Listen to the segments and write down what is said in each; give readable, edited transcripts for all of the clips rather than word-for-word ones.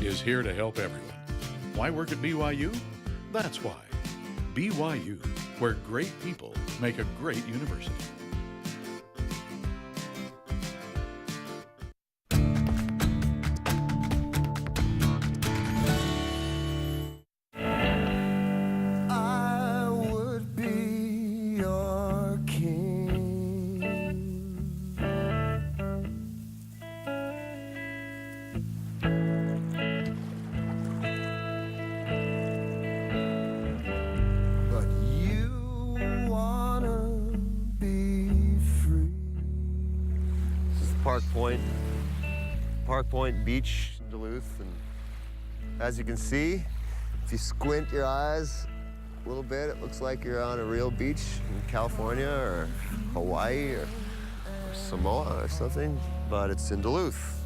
is here to help everyone. Why work at BYU? That's why. BYU, where great people make a great university. I would be your king. But you wanna be free. This is Park Point Beach in Duluth, and as you can see, if you squint your eyes a little bit, it looks like you're on a real beach in California or Hawaii or Samoa or something, but it's in Duluth.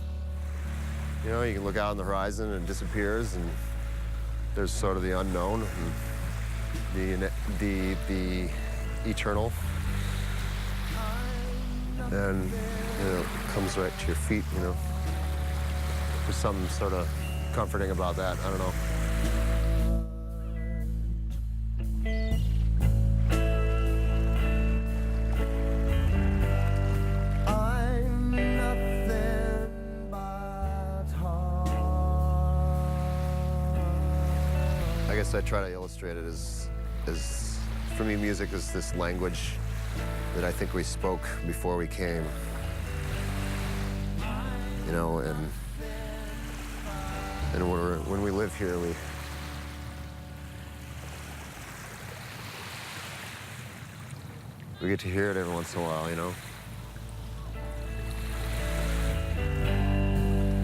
You know, you can look out on the horizon and it disappears, and there's sort of the unknown, and the eternal, and you know, it comes right to your feet. You know, there's something sort of comforting about that. I don't know. I'm nothing but heart. I guess I try to illustrate it as for me, music is this language that I think we spoke before we came. You know, and when we live here, we get to hear it every once in a while, you know.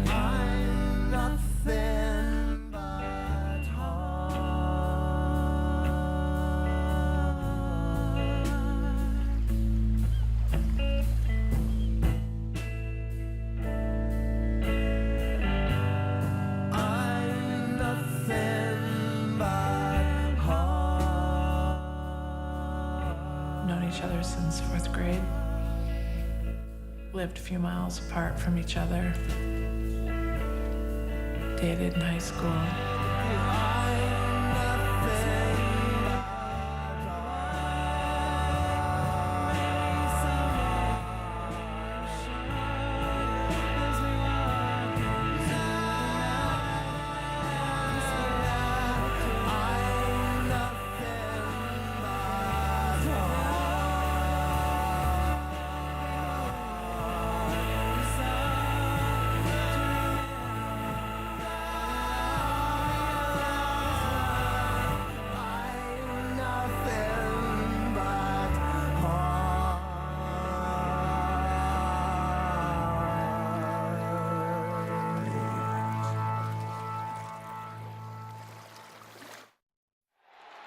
I'm nothing but heart. I'm nothing but heart. Known each other since 4th grade. Lived a few miles apart from each other. Dated in high school.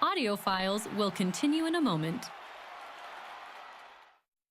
Audiophiles will continue in a moment.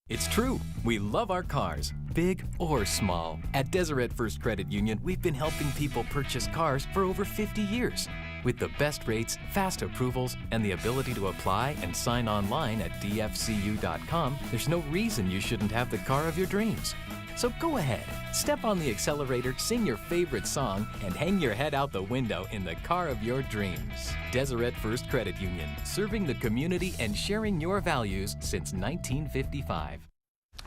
It's true. We love our cars, big or small. At Deseret First Credit Union, we've been helping people purchase cars for over 50 years. With the best rates, fast approvals, and the ability to apply and sign online at dfcu.com, there's no reason you shouldn't have the car of your dreams. So go ahead, step on the accelerator, sing your favorite song, and hang your head out the window in the car of your dreams. Deseret First Credit Union, serving the community and sharing your values since 1955.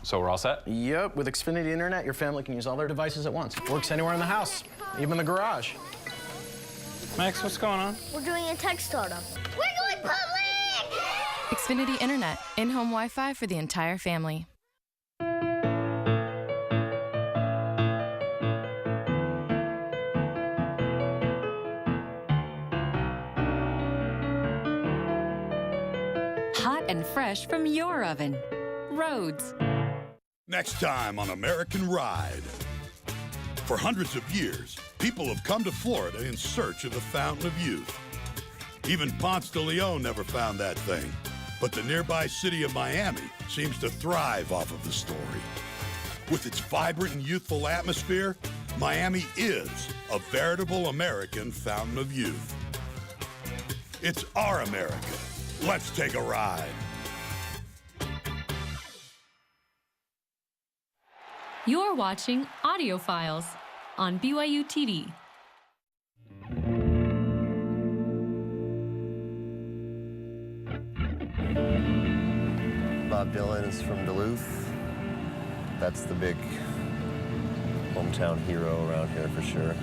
So we're all set? Yep, with Xfinity Internet, your family can use all their devices at once. Works anywhere in the house, even the garage. Max, what's going on? We're doing a tech startup. We're going public! Xfinity Internet, in-home Wi-Fi for the entire family. Hot and fresh from your oven. Rhodes. Next time on American Ride. For hundreds of years, people have come to Florida in search of the fountain of youth. Even Ponce de Leon never found that thing. But the nearby city of Miami seems to thrive off of the story. With its vibrant and youthful atmosphere, Miami is a veritable American fountain of youth. It's our America. Let's take a ride. You're watching Audiophiles on BYU TV. Bob Dylan is from Duluth. That's the big hometown hero around here for sure.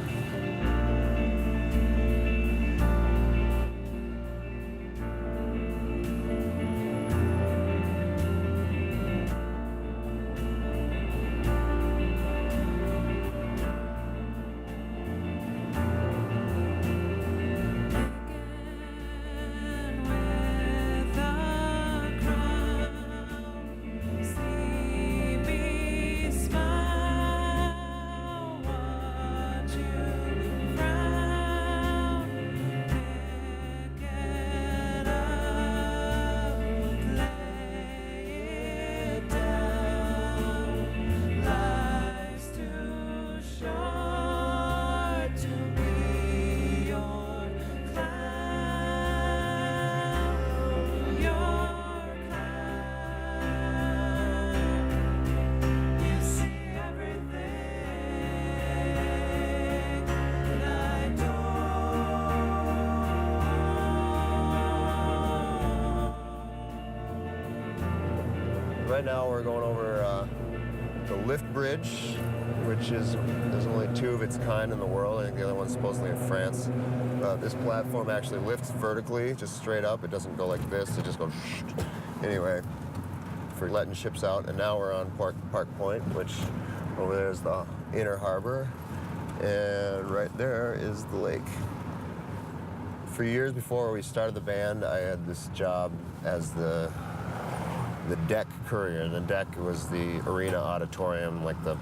Right now we're going over the lift bridge, which is, there's only 2 of its kind in the world. I think the other one's supposedly in France. This platform actually lifts vertically, just straight up. It doesn't go like this, it just goes anyway, for letting ships out. And now we're on Park Point, which over there is the inner harbor. And right there is the lake. For years before we started the band, I had this job as the deck courier. And the deck was the arena auditorium, like the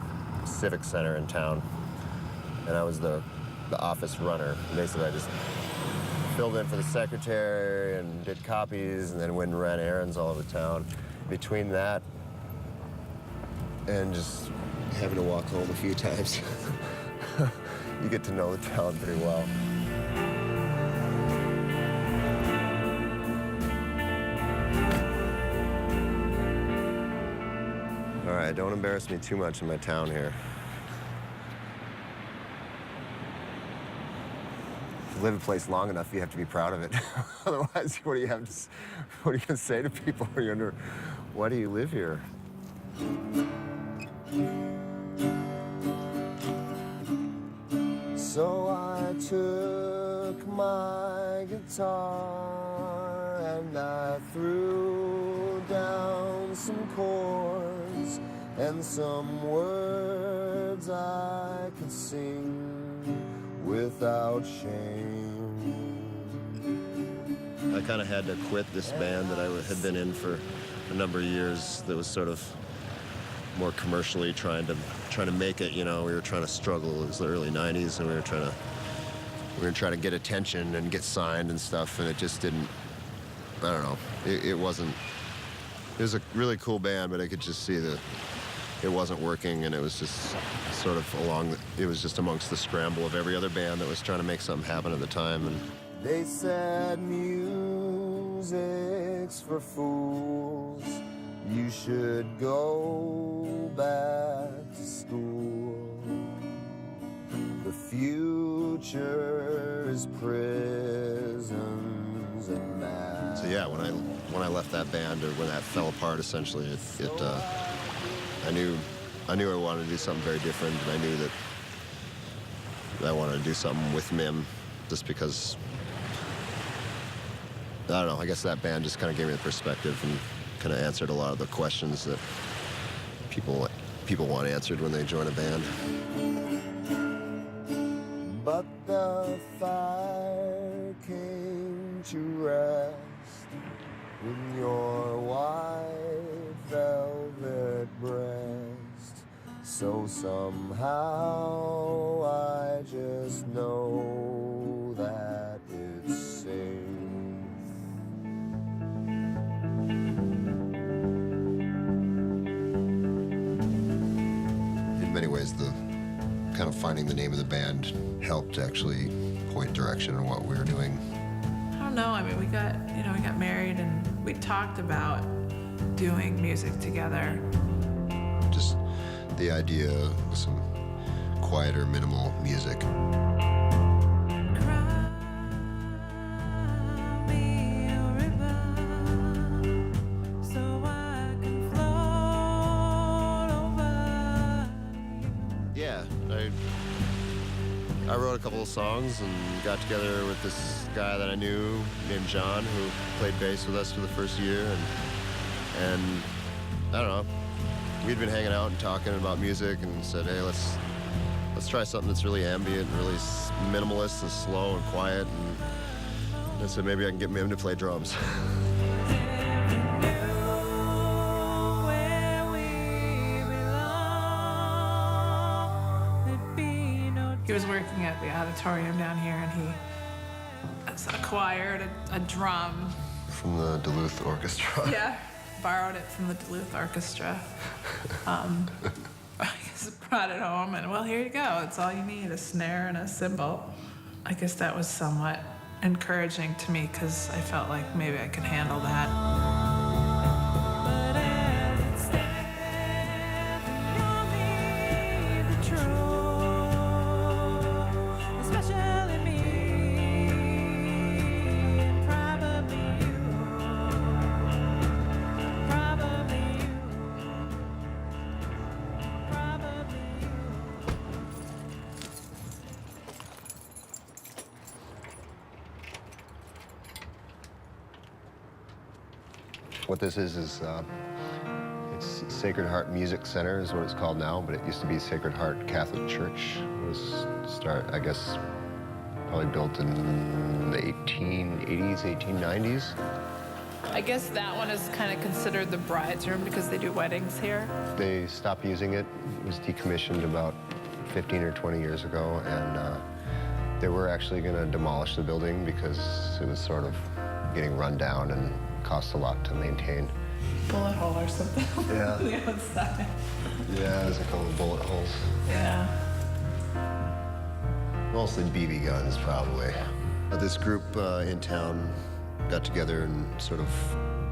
civic center in town. And I was the office runner. Basically, I just filled in for the secretary and did copies and then went and ran errands all over town. Between that and just having to walk home a few times, you get to know the town pretty well. All right, don't embarrass me too much in my town here. If you live a place long enough, you have to be proud of it. Otherwise, what are you going to say to people when you're under, why do you live here? So I took my guitar and I threw down some chords and some words I could sing without shame. I kind of had to quit this band that I had been in for a number of years that was sort of more commercially trying to make it, you know. We were trying to struggle. It was the early 90s and we were trying to get attention and get signed and stuff, and it just didn't, I don't know. It wasn't, it was a really cool band, but I could just see that it wasn't working, and it was just sort of it was just amongst the scramble of every other band that was trying to make something happen at the time. And they said music's for fools. You should go back to school. The future is prisons and math. So yeah, when I left that band, or when that fell apart, essentially, I knew I wanted to do something very different, and I knew that I wanted to do something with MIM, just because, I don't know, I guess that band just kind of gave me the perspective and kind of answered a lot of the questions that people want answered when they join a band. But the fire came to rest in your white velvet breast. So somehow I just know that it's safe. In many ways, the kind of finding the name of the band helped actually point direction on what we were doing. I don't know. I mean, we got married and we talked about doing music together. Just the idea of some quieter, minimal music. So I can wrote a couple of songs and got together with this guy that I knew named John, who played bass with us for the first year, and I don't know, we'd been hanging out and talking about music and said, hey, let's try something that's really ambient and really minimalist and slow and quiet, and I said maybe I can get him to play drums. He was working at the auditorium down here, and he acquired a drum. From the Duluth Orchestra. Yeah, borrowed it from the Duluth Orchestra. I guess brought it home, and well, here you go. It's all you need, a snare and a cymbal. I guess that was somewhat encouraging to me, because I felt like maybe I could handle that. What this is it's Sacred Heart Music Center is what it's called now, but it used to be Sacred Heart Catholic Church. It was I guess, probably built in the 1880s, 1890s. I guess that one is kind of considered the bride's room because they do weddings here. They stopped using it. It was decommissioned about 15 or 20 years ago, and they were actually going to demolish the building because it was sort of getting run down and cost a lot to maintain. Bullet hole or something Yeah. on the outside. Yeah, there's a couple of bullet holes. Yeah. Mostly BB guns, probably. This group in town got together and sort of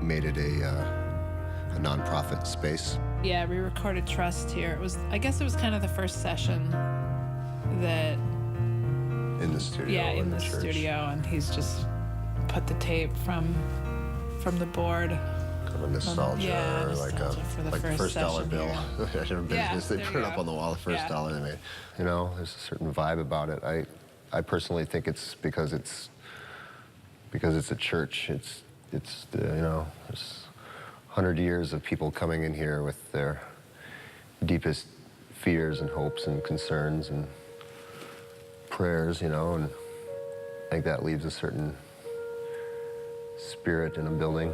made it a nonprofit space. Yeah, we recorded Trust here. I guess it was kind of the first session that... In the studio. Yeah, in the church. studio, and he's just put the tape from the board. Kind of a nostalgia, Yeah, or like nostalgia for the a first $1 session bill. here. Business. Yeah, They there put you it up go. on the wall, the first Yeah. dollar they made. You know, there's a certain vibe about it. I personally think it's because it's a church. It's you know, there's 100 years of people coming in here with their deepest fears and hopes and concerns and prayers, you know, and I think that leaves a certain spirit in a building.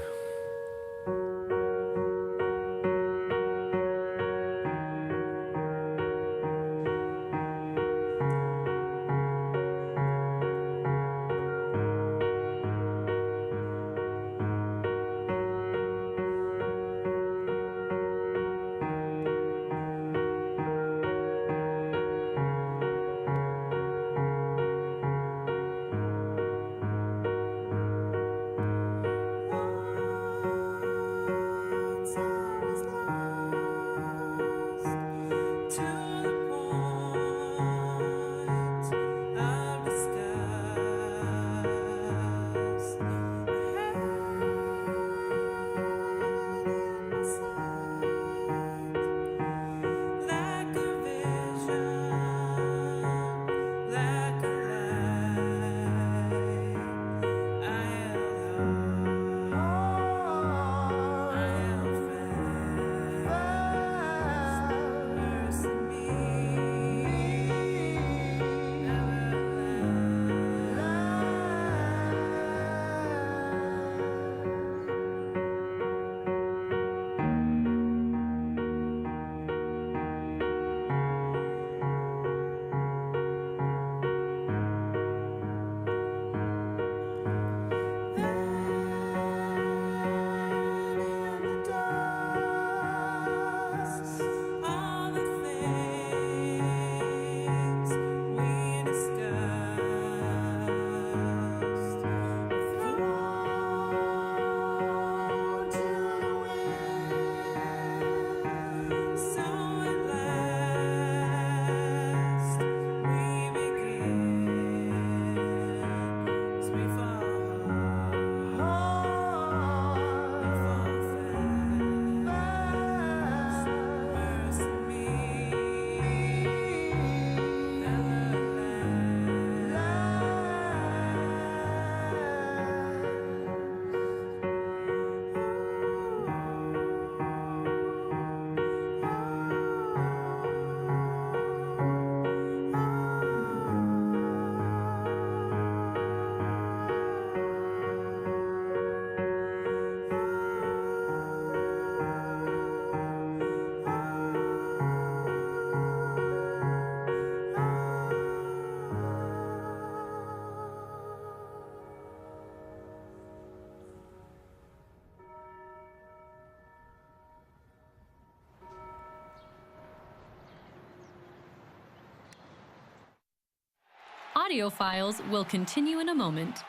Audio Files will continue in a moment.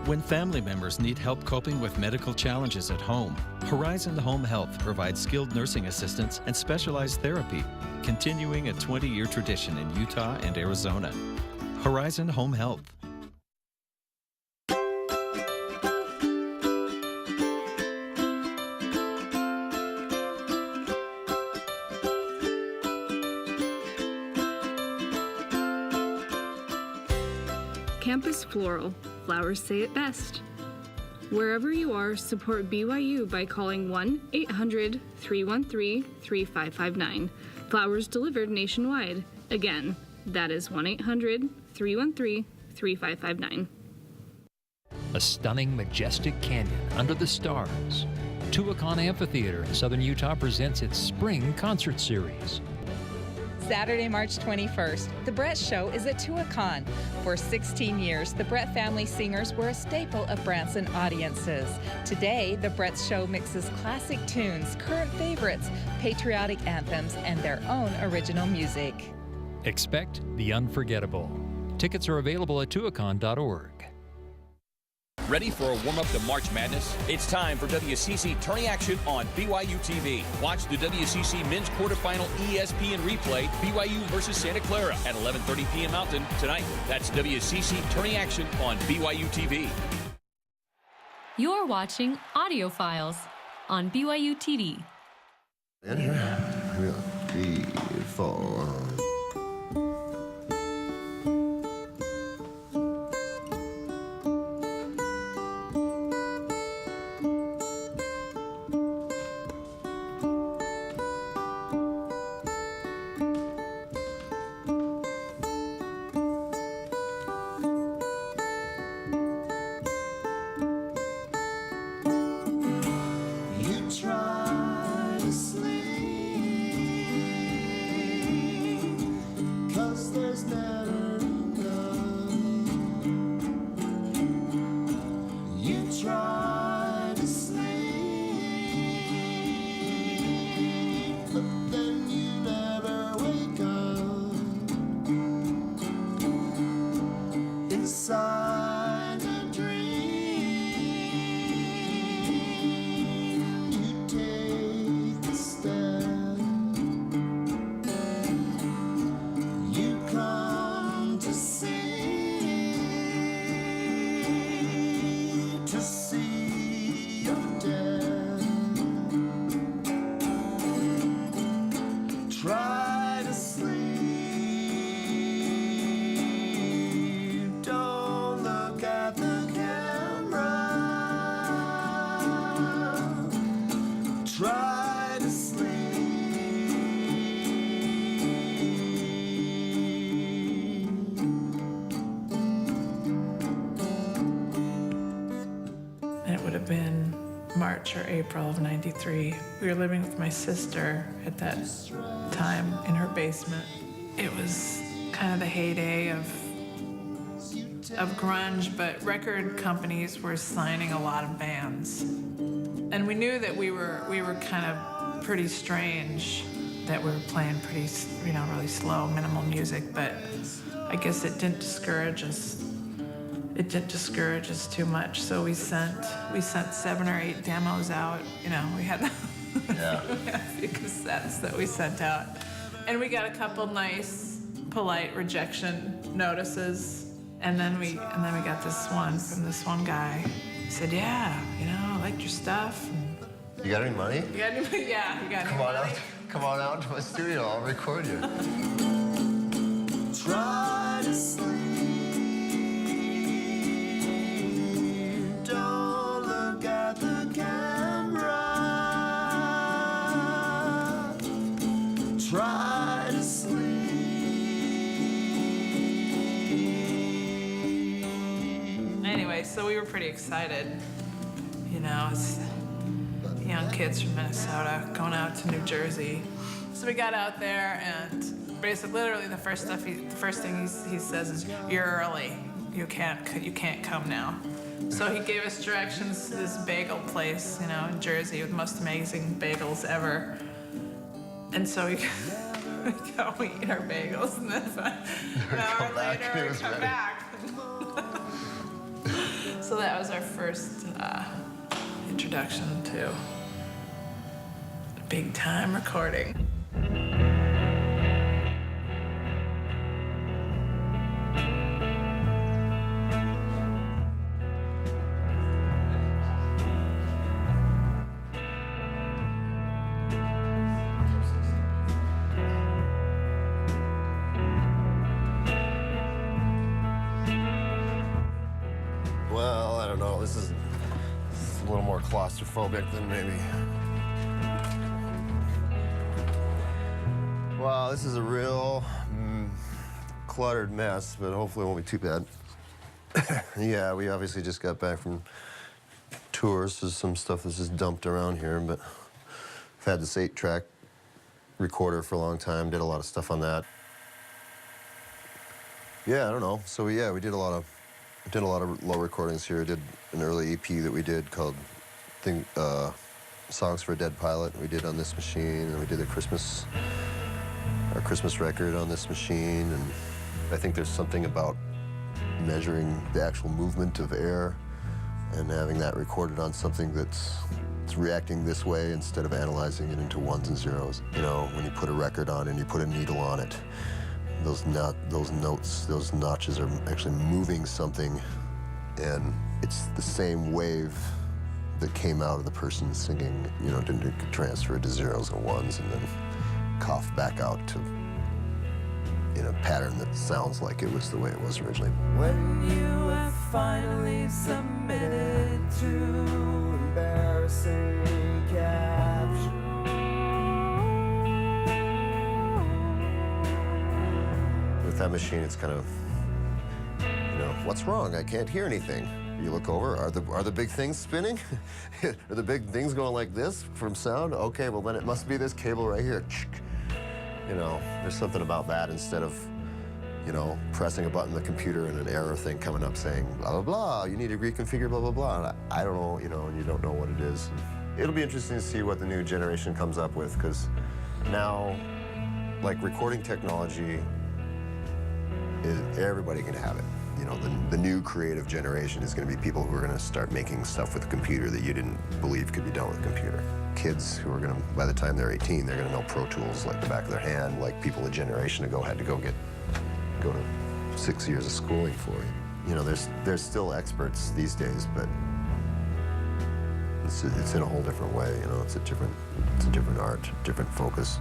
When family members need help coping with medical challenges at home, Horizon Home Health provides skilled nursing assistance and specialized therapy, continuing a 20-year tradition in Utah and Arizona. Horizon Home Health. Campus Floral. Flowers say it best. Wherever you are, support BYU by calling 1-800-313-3559. Flowers delivered nationwide. Again, that is 1-800-313-3559. A stunning, majestic canyon under the stars. Tuacahn Amphitheater in southern Utah presents its spring concert series. Saturday, March 21st, The Brett Show is at Tuacahn. For 16 years, the Brett family singers were a staple of Branson audiences. Today, The Brett Show mixes classic tunes, current favorites, patriotic anthems, and their own original music. Expect the unforgettable. Tickets are available at tuacahn.org. Ready for a warm-up to March Madness? It's time for WCC Tourney Action on BYU TV. Watch the WCC Men's Quarterfinal ESPN replay, BYU versus Santa Clara at 11:30 p.m. Mountain tonight. That's WCC Tourney Action on BYU TV. You're watching Audio Files on BYU TV. Inhale, 3, 4. Try to sleep, 'cause there's never enough. You try to sleep, but then you never wake up. Inside a dream, try to sleep, don't look at the camera. Try to sleep. It would have been March or April of '93. We were living with my sister at that time in her basement. It was kind of the heyday of grunge, but record companies were signing a lot of bands. And we knew that we were kind of pretty strange, that we were playing pretty, really slow, minimal music, but I guess it didn't discourage us. It didn't discourage us too much, so we sent 7 or 8 demos out. We had a few cassettes that we sent out, and we got a couple nice, polite rejection notices, and then we got this one from this one guy. He said, "Yeah, I liked your stuff." You got any money? You got any money? Yeah, you got any money? Come on out to my studio. I'll record you. Try to sleep, don't look at the camera. Try to sleep. Anyway, so we were pretty excited. As young kids from Minnesota going out to New Jersey. So we got out there, and basically, literally, the first thing he says is, "You're early. You can't come now." So he gave us directions to this bagel place, in Jersey with the most amazing bagels ever. And so We go eat our bagels, and then an hour later we come back. So that was our first introduction to big time recording. Well, I don't know. This is a little more claustrophobic than maybe. Wow, this is a real cluttered mess, but hopefully it won't be too bad. Yeah, we obviously just got back from tours. There's some stuff that's just dumped around here, but I've had this 8-track recorder for a long time, did a lot of stuff on that. Yeah, I don't know. So yeah, we did a lot of low recordings here. I did an early EP that we did called Songs for a Dead Pilot. We did on this machine, and we did our Christmas record on this machine. And I think there's something about measuring the actual movement of air and having that recorded on something that's reacting this way instead of analyzing it into ones and zeros. You know, when you put a record on and you put a needle on it, those notes, those notches are actually moving something, and it's the same wave that came out of the person singing. You know, didn't transfer to zeros and ones and then cough back out to in a pattern that sounds like it was the way it was originally. When you have finally submitted to embarrassing capture. With that machine, it's kind of, you know, what's wrong? I can't hear anything. You look over, are the big things spinning? Are the big things going like this from sound? Okay, well then it must be this cable right here. You know, there's something about that instead of, you know, pressing a button on the computer and an error thing coming up saying, blah, blah, blah, you need to reconfigure, blah, blah, blah. And I don't know, you know, and you don't know what it is. It'll be interesting to see what the new generation comes up with, because now, like, recording technology, everybody can have it. You know, the new creative generation is going to be people who are going to start making stuff with a computer that you didn't believe could be done with a computer. Kids who are going to, by the time they're 18, they're going to know Pro Tools like the back of their hand, like people a generation ago had to go to 6 years of schooling for. You know, there's still experts these days, but it's in a whole different way. You know, it's a different art, different focus.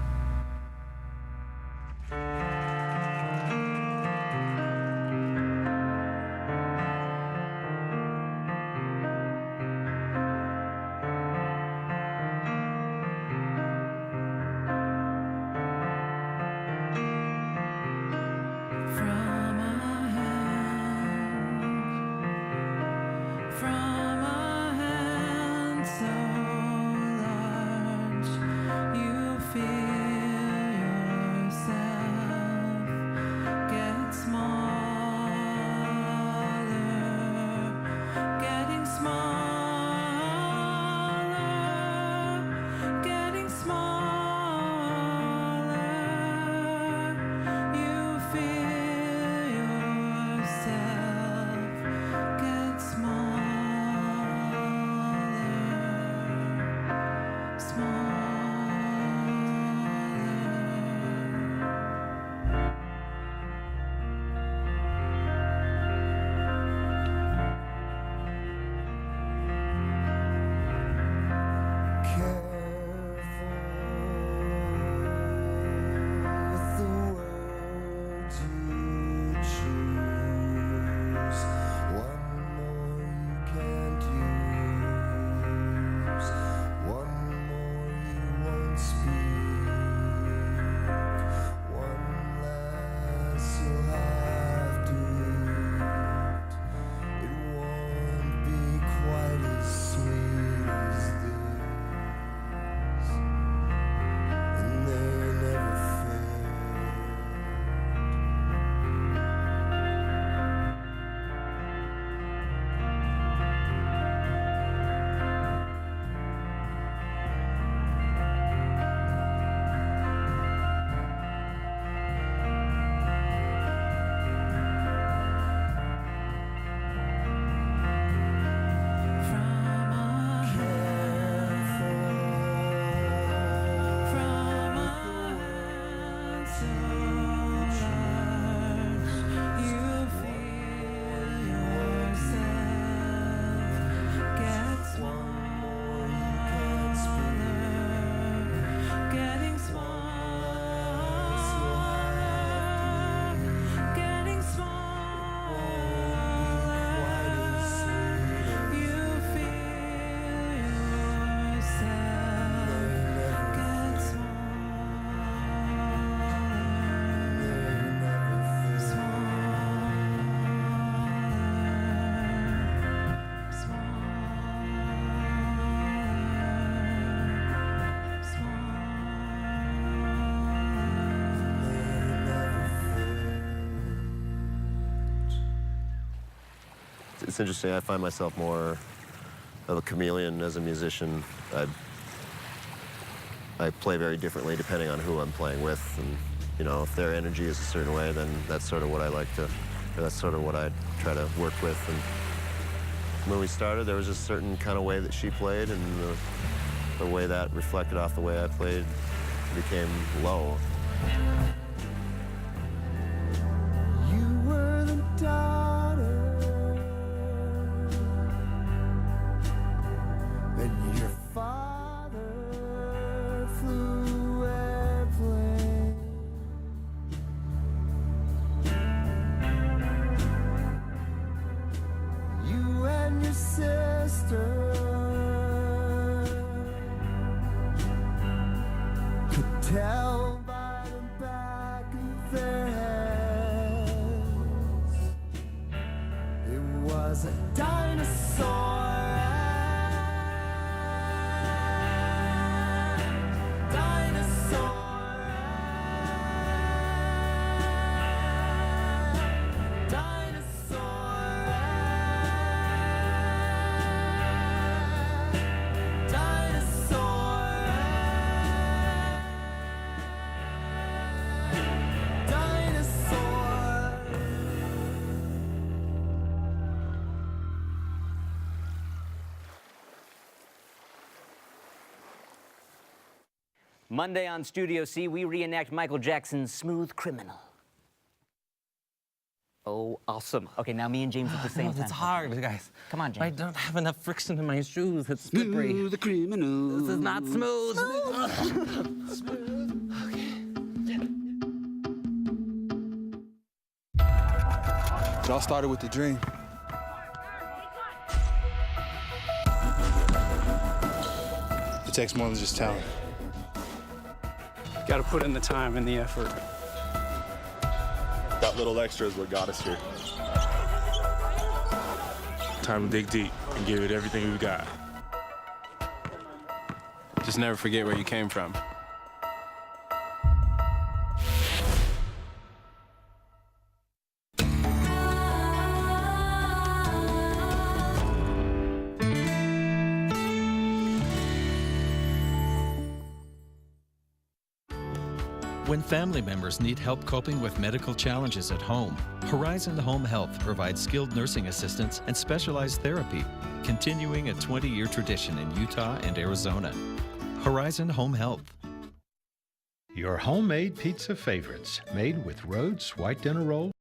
it's interesting. I find myself more of a chameleon as a musician. I play very differently depending on who I'm playing with, and you know, if their energy is a certain way, then that's sort of what I like to, or that's sort of what I try to work with. And when we started, there was a certain kind of way that she played, and the way that reflected off the way I played became low. You were the daughter, and your father flew airplane. You and your sister could tell by the back of their heads it was a dinosaur. Monday on Studio C, we reenact Michael Jackson's Smooth Criminal. Oh, awesome. Okay, now me and James at the same time. It's hard, guys. Come on, James. I don't have enough friction in my shoes. It's slippery. Smooth criminal. This is not smooth. It all started with the dream. It takes more than just talent. Got to put in the time and the effort. That little extra is what got us here. Time to dig deep and give it everything we've got. Just never forget where you came from. When family members need help coping with medical challenges at home, Horizon Home Health provides skilled nursing assistance and specialized therapy, continuing a 20-year tradition in Utah and Arizona. Horizon Home Health. Your homemade pizza favorites, made with Rhodes White Dinner Roll,